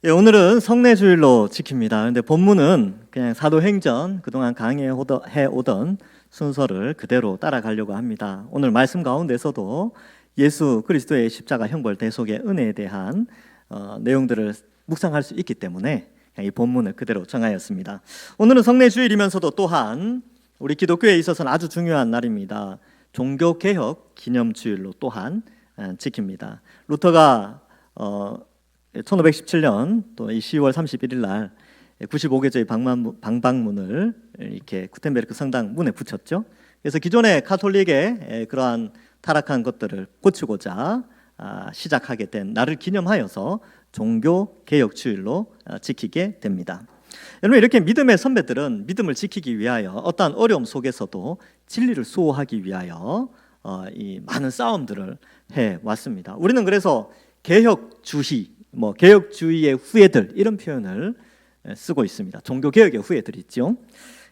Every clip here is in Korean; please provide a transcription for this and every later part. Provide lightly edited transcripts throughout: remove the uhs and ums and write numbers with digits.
예, 오늘은 성례주일로 지킵니다. 그런데 본문은 그냥 사도행전 그동안 강의해 오던 순서를 그대로 따라가려고 합니다. 오늘 말씀 가운데서도 예수 그리스도의 십자가 형벌 대속의 은혜에 대한 내용들을 묵상할 수 있기 때문에 이 본문을 그대로 정하였습니다. 오늘은 성례주일이면서도 또한 우리 기독교에 있어서는 아주 중요한 날입니다. 종교개혁 기념주일로 또한 지킵니다. 루터가 1517년 또 10월 31일 날 95개조의 방방문을 이렇게 구텐베르크 성당 문에 붙였죠. 그래서 기존의 카톨릭의 그러한 타락한 것들을 고치고자 시작하게 된 날을 기념하여서 종교 개혁 주일로 지키게 됩니다. 여러분, 이렇게 믿음의 선배들은 믿음을 지키기 위하여 어떠한 어려움 속에서도 진리를 수호하기 위하여 이 많은 싸움들을 해 왔습니다. 우리는 그래서 개혁주의, 개혁주의의 후예들 이런 표현을 쓰고 있습니다. 종교개혁의 후예들이 있죠.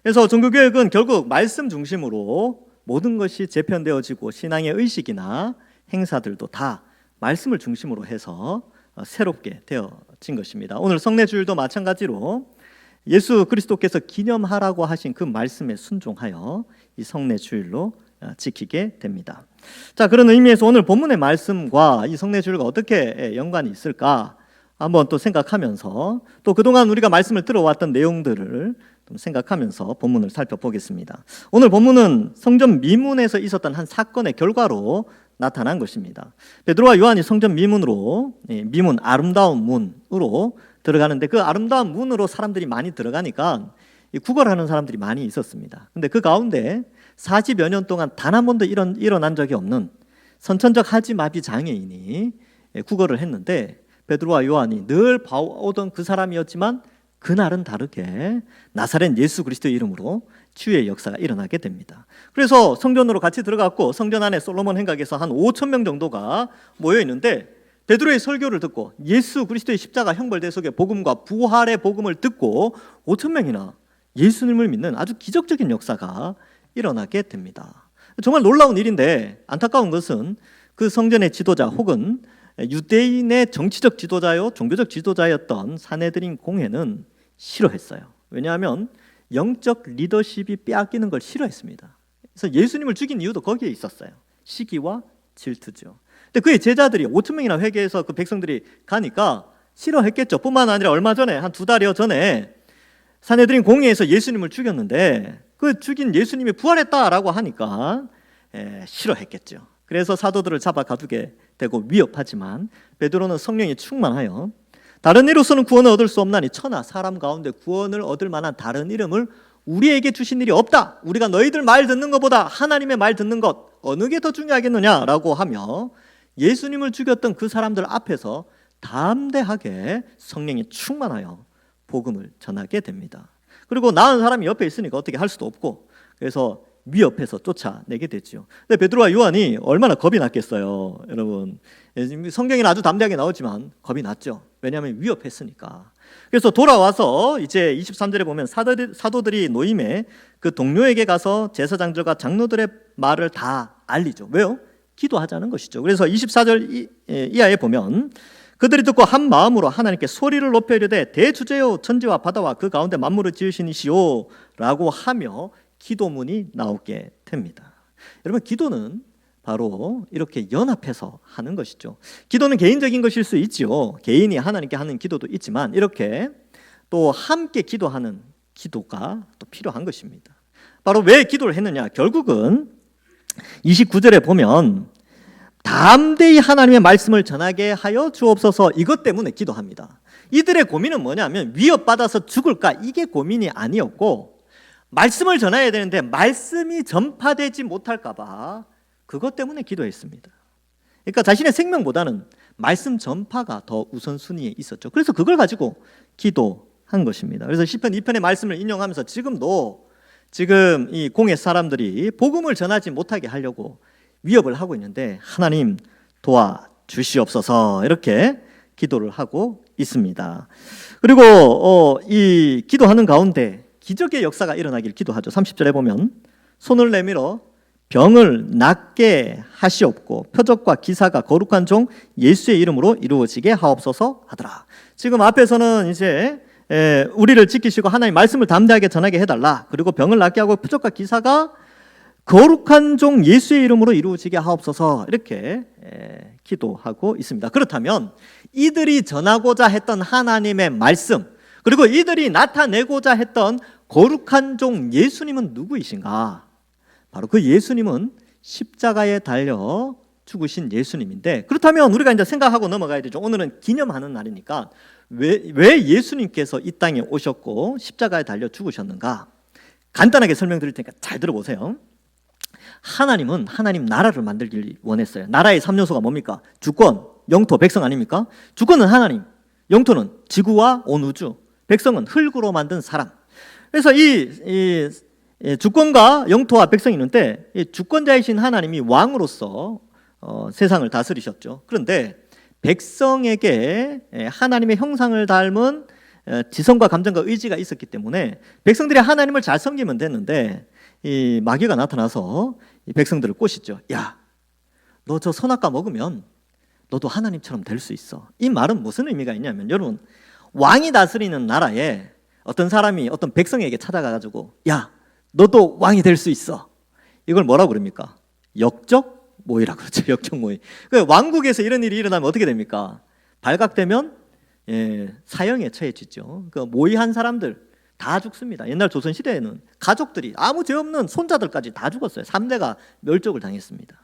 그래서 종교개혁은 결국 말씀 중심으로 모든 것이 재편되어지고 신앙의 의식이나 행사들도 다 말씀을 중심으로 해서 새롭게 되어진 것입니다. 오늘 성례주일도 마찬가지로 예수 그리스도께서 기념하라고 하신 그 말씀에 순종하여 이 성례주일로 지키게 됩니다. 자, 그런 의미에서 오늘 본문의 말씀과 이 성례주일과 어떻게 연관이 있을까 한번 또 생각하면서 또 그동안 우리가 말씀을 들어왔던 내용들을 좀 생각하면서 본문을 살펴보겠습니다. 오늘 본문은 성전 미문에서 있었던 한 사건의 결과로 나타난 것입니다. 베드로와 요한이 성전 미문으로 미문 아름다운 문으로 들어가는데 그 아름다운 문으로 사람들이 많이 들어가니까 구걸하는 사람들이 많이 있었습니다. 근데 그 가운데 40여 년 동안 단 한 번도 일어난 적이 없는 선천적 하지마비 장애인이 구걸을 했는데 베드로와 요한이 늘 봐오던 그 사람이었지만 그날은 다르게 나사렛 예수 그리스도의 이름으로 치유의 역사가 일어나게 됩니다. 그래서 성전으로 같이 들어갔고 성전 안에 솔로몬 행각에서 한 5천 명 정도가 모여 있는데 베드로의 설교를 듣고 예수 그리스도의 십자가 형벌 대속의 복음과 부활의 복음을 듣고 5천 명이나 예수님을 믿는 아주 기적적인 역사가 일어나게 됩니다. 정말 놀라운 일인데 안타까운 것은 그 성전의 지도자 혹은 유대인의 정치적 지도자요 종교적 지도자였던 사내들인 공회는 싫어했어요. 왜냐하면 영적 리더십이 빼앗기는 걸 싫어했습니다. 그래서 예수님을 죽인 이유도 거기에 있었어요. 시기와 질투죠. 근데 그의 제자들이 5천 명이나 회개해서 그 백성들이 가니까 싫어했겠죠. 뿐만 아니라 얼마 전에 한 2달여 전에 사내들인 공회에서 예수님을 죽였는데 그 죽인 예수님이 부활했다라고 하니까 싫어했겠죠. 그래서 사도들을 잡아 가두게 되고 위협하지만 베드로는 성령이 충만하여 다른 이로서는 구원을 얻을 수 없나니 천하 사람 가운데 구원을 얻을 만한 다른 이름을 우리에게 주신 일이 없다. 우리가 너희들 말 듣는 것보다 하나님의 말 듣는 것 어느 게 더 중요하겠느냐라고 하며 예수님을 죽였던 그 사람들 앞에서 담대하게 성령이 충만하여 복음을 전하게 됩니다. 그리고 나은 사람이 옆에 있으니까 어떻게 할 수도 없고 그래서 위협해서 쫓아내게 됐죠. 근데 베드로와 요한이 얼마나 겁이 났겠어요, 여러분. 성경에는 아주 담대하게 나오지만 겁이 났죠. 왜냐하면 위협했으니까. 그래서 돌아와서 이제 23절에 보면 사도들이 노임에 그 동료에게 가서 제사장들과 장로들의 말을 다 알리죠. 왜요? 기도하자는 것이죠. 그래서 24절 이하에 보면 그들이 듣고 한 마음으로 하나님께 소리를 높여 이르되 대주제요 천지와 바다와 그 가운데 만물을 지으신 이시오 라고 하며 기도문이 나오게 됩니다. 여러분, 기도는 바로 이렇게 연합해서 하는 것이죠. 기도는 개인적인 것일 수 있죠. 개인이 하나님께 하는 기도도 있지만 이렇게 또 함께 기도하는 기도가 또 필요한 것입니다. 바로 왜 기도를 했느냐? 결국은 29절에 보면 담대히 하나님의 말씀을 전하게 하여 주옵소서 이것 때문에 기도합니다. 이들의 고민은 뭐냐면 위협받아서 죽을까 이게 고민이 아니었고 말씀을 전해야 되는데 말씀이 전파되지 못할까 봐 그것 때문에 기도했습니다. 그러니까 자신의 생명보다는 말씀 전파가 더 우선순위에 있었죠. 그래서 그걸 가지고 기도한 것입니다. 그래서 시편 2편의 말씀을 인용하면서 지금 이 공회 사람들이 복음을 전하지 못하게 하려고 위협을 하고 있는데 하나님 도와주시옵소서 이렇게 기도를 하고 있습니다. 그리고 이 기도하는 가운데 기적의 역사가 일어나길 기도하죠. 30절에 보면 손을 내밀어 병을 낫게 하시옵고 표적과 기사가 거룩한 종 예수의 이름으로 이루어지게 하옵소서 하더라. 지금 앞에서는 이제 우리를 지키시고 하나님 말씀을 담대하게 전하게 해달라. 그리고 병을 낫게 하고 표적과 기사가 거룩한 종 예수의 이름으로 이루어지게 하옵소서 이렇게 기도하고 있습니다. 그렇다면 이들이 전하고자 했던 하나님의 말씀, 그리고 이들이 나타내고자 했던 거룩한 종 예수님은 누구이신가? 바로 그 예수님은 십자가에 달려 죽으신 예수님인데, 그렇다면 우리가 이제 생각하고 넘어가야 되죠. 오늘은 기념하는 날이니까 왜 예수님께서 이 땅에 오셨고 십자가에 달려 죽으셨는가? 간단하게 설명드릴 테니까 잘 들어보세요. 하나님은 하나님 나라를 만들길 원했어요. 나라의 3요소가 뭡니까? 주권, 영토, 백성 아닙니까? 주권은 하나님, 영토는 지구와 온 우주, 백성은 흙으로 만든 사람. 그래서 이 주권과 영토와 백성이 있는데, 이 주권자이신 하나님이 왕으로서 세상을 다스리셨죠. 그런데 백성에게 하나님의 형상을 닮은 지성과 감정과 의지가 있었기 때문에 백성들이 하나님을 잘 섬기면 됐는데, 이 마귀가 나타나서 이 백성들을 꼬시죠. 야, 너 저 선악과 먹으면 너도 하나님처럼 될 수 있어. 이 말은 무슨 의미가 있냐면, 여러분, 왕이 다스리는 나라에 어떤 사람이 어떤 백성에게 찾아가가지고 야, 너도 왕이 될 수 있어. 이걸 뭐라고 그럽니까? 역적 모의라고 그러죠. 역적 모의. 왕국에서 이런 일이 일어나면 어떻게 됩니까? 발각되면 사형에 처해지죠. 그 모의한 사람들 다 죽습니다. 옛날 조선시대에는 가족들이 아무 죄 없는 손자들까지 다 죽었어요. 3대가 멸족을 당했습니다.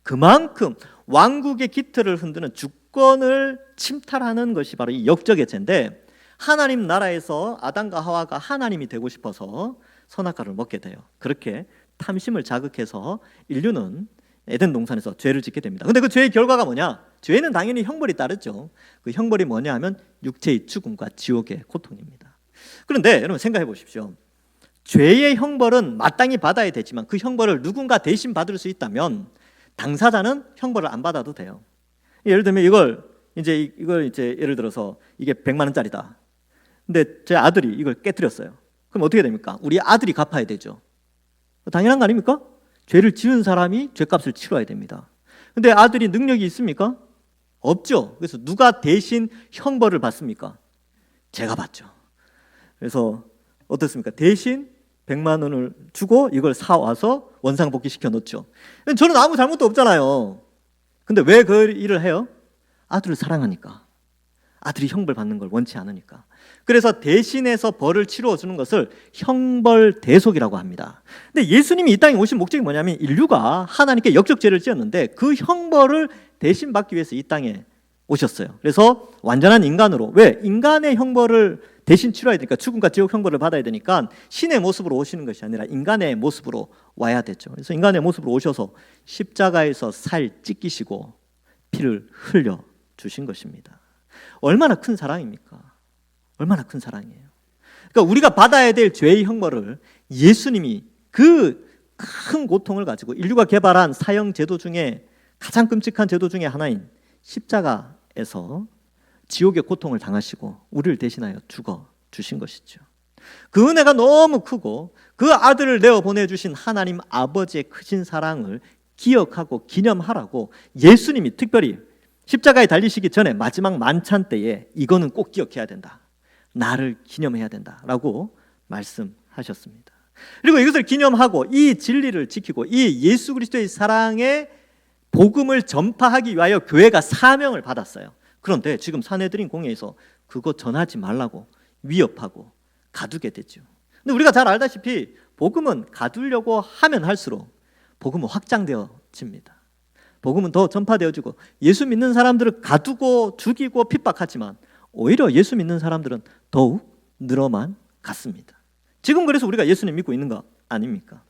그만큼 왕국의 기틀을 흔드는 주권을 침탈하는 것이 바로 이 역적의 죄인데, 하나님 나라에서 아담과 하와가 하나님이 되고 싶어서 선악과를 먹게 돼요. 그렇게 탐심을 자극해서 인류는 에덴 동산에서 죄를 짓게 됩니다. 근데 그 죄의 결과가 뭐냐? 죄는 당연히 형벌이 따르죠. 그 형벌이 뭐냐 하면 육체의 죽음과 지옥의 고통입니다. 그런데 여러분 생각해 보십시오. 죄의 형벌은 마땅히 받아야 되지만 그 형벌을 누군가 대신 받을 수 있다면 당사자는 형벌을 안 받아도 돼요. 예를 들면 이걸 이제 예를 들어서 이게 100만 원짜리다. 근데 제 아들이 이걸 깨뜨렸어요. 그럼 어떻게 됩니까? 우리 아들이 갚아야 되죠. 당연한 거 아닙니까? 죄를 지은 사람이 죄값을 치러야 됩니다. 근데 아들이 능력이 있습니까? 없죠. 그래서 누가 대신 형벌을 받습니까? 제가 받죠. 그래서 어떻습니까? 대신 100만 원을 주고 이걸 사와서 원상복귀시켜 놓죠. 저는 아무 잘못도 없잖아요. 근데 왜 그 일을 해요? 아들을 사랑하니까. 아들이 형벌 받는 걸 원치 않으니까. 그래서 대신해서 벌을 치루어 주는 것을 형벌대속이라고 합니다. 근데 예수님이 이 땅에 오신 목적이 뭐냐면, 인류가 하나님께 역적죄를 지었는데 그 형벌을 대신 받기 위해서 이 땅에 오셨어요. 그래서 완전한 인간으로, 왜? 인간의 형벌을 대신 치러야 되니까, 죽음과 지옥 형벌을 받아야 되니까 신의 모습으로 오시는 것이 아니라 인간의 모습으로 와야 됐죠. 그래서 인간의 모습으로 오셔서 십자가에서 살 찢기시고 피를 흘려 주신 것입니다. 얼마나 큰 사랑입니까? 얼마나 큰 사랑이에요. 그러니까 우리가 받아야 될 죄의 형벌을 예수님이 그 큰 고통을 가지고, 인류가 개발한 사형 제도 중에 가장 끔찍한 제도 중에 하나인 십자가에서 지옥의 고통을 당하시고 우리를 대신하여 죽어 주신 것이죠. 그 은혜가 너무 크고 그 아들을 내어 보내주신 하나님 아버지의 크신 사랑을 기억하고 기념하라고 예수님이 특별히 십자가에 달리시기 전에 마지막 만찬 때에 이거는 꼭 기억해야 된다, 나를 기념해야 된다라고 말씀하셨습니다. 그리고 이것을 기념하고 이 진리를 지키고 이 예수 그리스도의 사랑의 복음을 전파하기 위하여 교회가 사명을 받았어요. 그런데 지금 사내들인 공회에서 그거 전하지 말라고 위협하고 가두게 되죠. 근데 우리가 잘 알다시피 복음은 가두려고 하면 할수록 복음은 확장되어집니다. 복음은 더 전파되어지고, 예수 믿는 사람들을 가두고 죽이고 핍박하지만 오히려 예수 믿는 사람들은 더욱 늘어만 갔습니다. 지금 그래서 우리가 예수님 믿고 있는 거 아닙니까?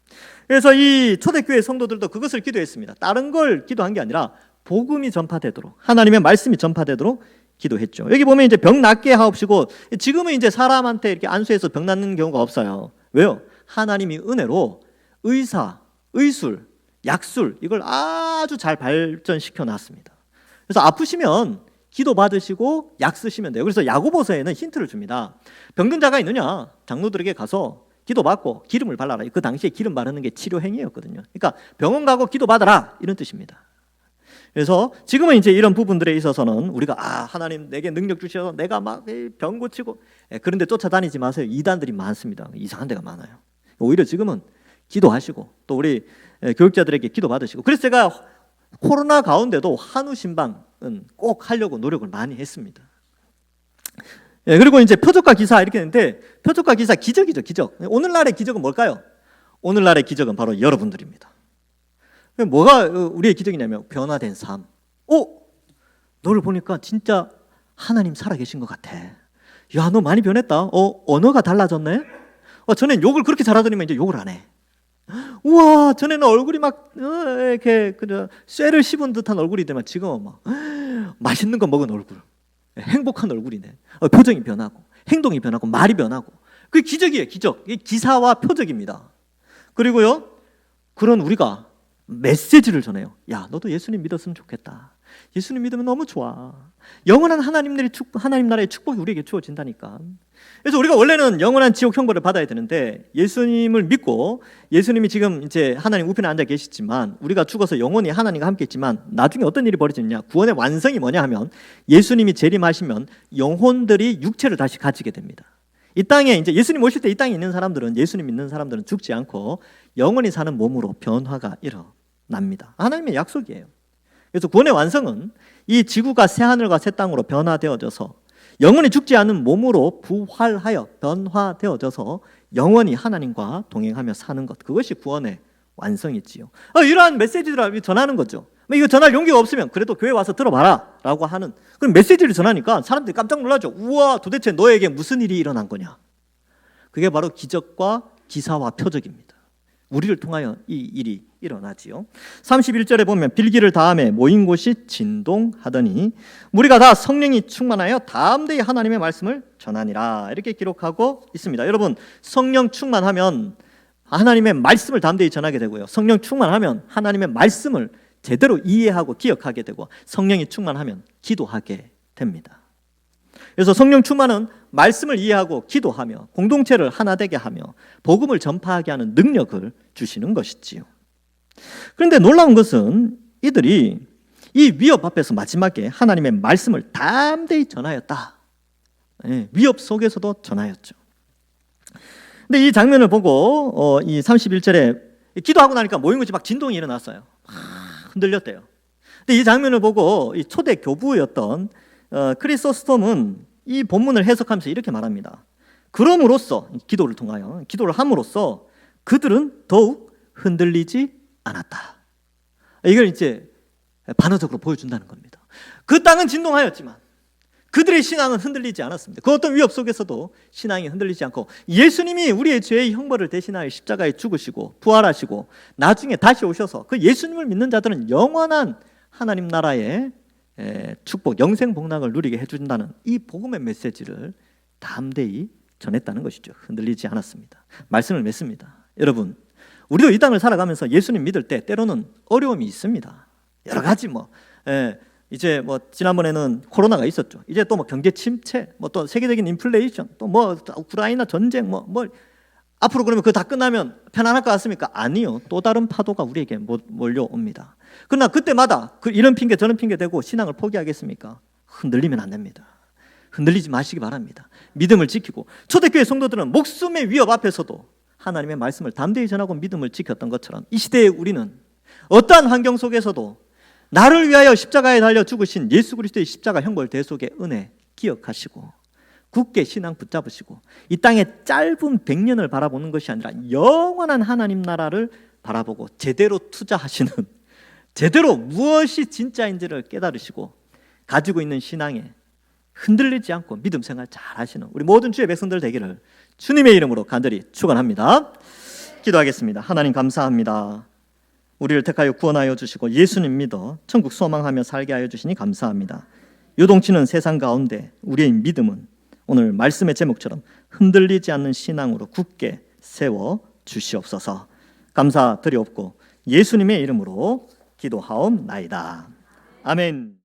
그래서 이 초대교회 성도들도 그것을 기도했습니다. 다른 걸 기도한 게 아니라 복음이 전파되도록, 하나님의 말씀이 전파되도록 기도했죠. 여기 보면 이제 병 낫게 하옵시고, 지금은 이제 사람한테 이렇게 안수해서 병 낫는 경우가 없어요. 왜요? 하나님이 은혜로 의사, 의술, 약술 이걸 아주 잘 발전시켜 놨습니다. 그래서 아프시면 기도 받으시고 약 쓰시면 돼요. 그래서 야고보서에는 힌트를 줍니다. 병든 자가 있느냐? 장로들에게 가서 기도 받고 기름을 발라라. 그 당시에 기름 바르는 게 치료 행위였거든요. 그러니까 병원 가고 기도 받아라 이런 뜻입니다. 그래서 지금은 이제 이런 부분들에 있어서는 우리가 하나님 내게 능력 주셔서 내가 막 병 고치고, 그런데 쫓아다니지 마세요. 이단들이 많습니다. 이상한 데가 많아요. 오히려 지금은 기도하시고 또 우리 교육자들에게 기도 받으시고, 그래서 제가 코로나 가운데도 한우 신방은 꼭 하려고 노력을 많이 했습니다. 그리고 이제 표적과 기사 이렇게 했는데, 표적과 기사 기적이죠, 기적. 오늘날의 기적은 뭘까요? 오늘날의 기적은 바로 여러분들입니다. 뭐가 우리의 기적이냐면 변화된 삶. 너를 보니까 진짜 하나님 살아계신 것 같아. 야, 너 많이 변했다. 언어가 달라졌네. 전엔 욕을 그렇게 잘하더니만 이제 욕을 안 해. 우와, 전에는 얼굴이 막 이렇게 쇠를 씹은 듯한 얼굴이 되면 지금은 막 맛있는 거 먹은 얼굴, 행복한 얼굴이네. 표정이 변하고 행동이 변하고 말이 변하고. 그게 기적이에요, 기적. 이게 기사와 표적입니다. 그리고요, 그런 우리가 메시지를 전해요. 야, 너도 예수님 믿었으면 좋겠다. 예수님 믿으면 너무 좋아. 영원한 하나님 나라의 축복이 우리에게 주어진다니까. 그래서 우리가 원래는 영원한 지옥 형벌을 받아야 되는데, 예수님을 믿고 예수님이 지금 이제 하나님 우편에 앉아 계시지만 우리가 죽어서 영원히 하나님과 함께 있지만 나중에 어떤 일이 벌어지느냐, 구원의 완성이 뭐냐 하면 예수님이 재림하시면 영혼들이 육체를 다시 가지게 됩니다. 이 땅에 이제 예수님 오실 때 이 땅에 있는 사람들은, 예수님 믿는 사람들은 죽지 않고 영원히 사는 몸으로 변화가 일어납니다. 하나님의 약속이에요. 그래서 구원의 완성은 이 지구가 새 하늘과 새 땅으로 변화되어져서 영원히 죽지 않은 몸으로 부활하여 변화되어져서 영원히 하나님과 동행하며 사는 것, 그것이 구원의 완성이지요. 이러한 메시지를 전하는 거죠. 이거 전할 용기가 없으면 그래도 교회 와서 들어봐라 라고 하는 그런 메시지를 전하니까 사람들이 깜짝 놀라죠. 우와, 도대체 너에게 무슨 일이 일어난 거냐. 그게 바로 기적과 기사와 표적입니다. 우리를 통하여 이 일이 일어나지요. 31절에 보면 빌기를 다함에 모인 곳이 진동하더니 무리가 다 성령이 충만하여 담대히 하나님의 말씀을 전하니라, 이렇게 기록하고 있습니다. 여러분, 성령 충만하면 하나님의 말씀을 담대히 전하게 되고요, 성령 충만하면 하나님의 말씀을 제대로 이해하고 기억하게 되고, 성령이 충만하면 기도하게 됩니다. 그래서 성령 충만은 말씀을 이해하고 기도하며 공동체를 하나 되게 하며 복음을 전파하게 하는 능력을 주시는 것이지요. 그런데 놀라운 것은 이들이 이 위협 앞에서 마지막에 하나님의 말씀을 담대히 전하였다. 위협 속에서도 전하였죠. 근데 이 장면을 보고 이 31절에 기도하고 나니까 모인 것이 막 진동이 일어났어요. 흔들렸대요. 근데 이 장면을 보고 이 초대 교부였던 크리소스톰은 이 본문을 해석하면서 이렇게 말합니다. 그럼으로써, 기도를 통하여 기도를 함으로써 그들은 더욱 흔들리지 않았다. 이걸 이제 반어적으로 보여준다는 겁니다. 그 땅은 진동하였지만 그들의 신앙은 흔들리지 않았습니다. 그 어떤 위협 속에서도 신앙이 흔들리지 않고, 예수님이 우리의 죄의 형벌을 대신하여 십자가에 죽으시고 부활하시고 나중에 다시 오셔서 그 예수님을 믿는 자들은 영원한 하나님 나라의 축복, 영생 복락을 누리게 해준다는 이 복음의 메시지를 담대히 전했다는 것이죠. 흔들리지 않았습니다. 말씀을 맺습니다. 여러분, 우리도 이 땅을 살아가면서 예수님 믿을 때 때로는 어려움이 있습니다. 여러 가지 이제 지난번에는 코로나가 있었죠. 이제 또 경제 침체, 또 세계적인 인플레이션, 또 우크라이나 전쟁, 앞으로 그러면 그거 다 끝나면 편안할 것 같습니까? 아니요. 또 다른 파도가 우리에게 몰려옵니다. 그러나 그때마다 이런 핑계 저런 핑계 대고 신앙을 포기하겠습니까? 흔들리면 안 됩니다. 흔들리지 마시기 바랍니다. 믿음을 지키고, 초대교회 성도들은 목숨의 위협 앞에서도 하나님의 말씀을 담대히 전하고 믿음을 지켰던 것처럼 이 시대에 우리는 어떠한 환경 속에서도 나를 위하여 십자가에 달려 죽으신 예수 그리스도의 십자가 형벌 대속의 은혜 기억하시고 굳게 신앙 붙잡으시고 이 땅의 짧은 100년을 바라보는 것이 아니라 영원한 하나님 나라를 바라보고 제대로 투자하시는, 제대로 무엇이 진짜인지를 깨달으시고 가지고 있는 신앙에 흔들리지 않고 믿음 생활 잘 하시는 우리 모든 주의 백성들 되기를 주님의 이름으로 간절히 축원합니다. 기도하겠습니다. 하나님 감사합니다. 우리를 택하여 구원하여 주시고 예수님 믿어 천국 소망하며 살게 하여 주시니 감사합니다. 요동치는 세상 가운데 우리의 믿음은 오늘 말씀의 제목처럼 흔들리지 않는 신앙으로 굳게 세워 주시옵소서. 감사드리옵고 예수님의 이름으로 기도하옵나이다. 아멘.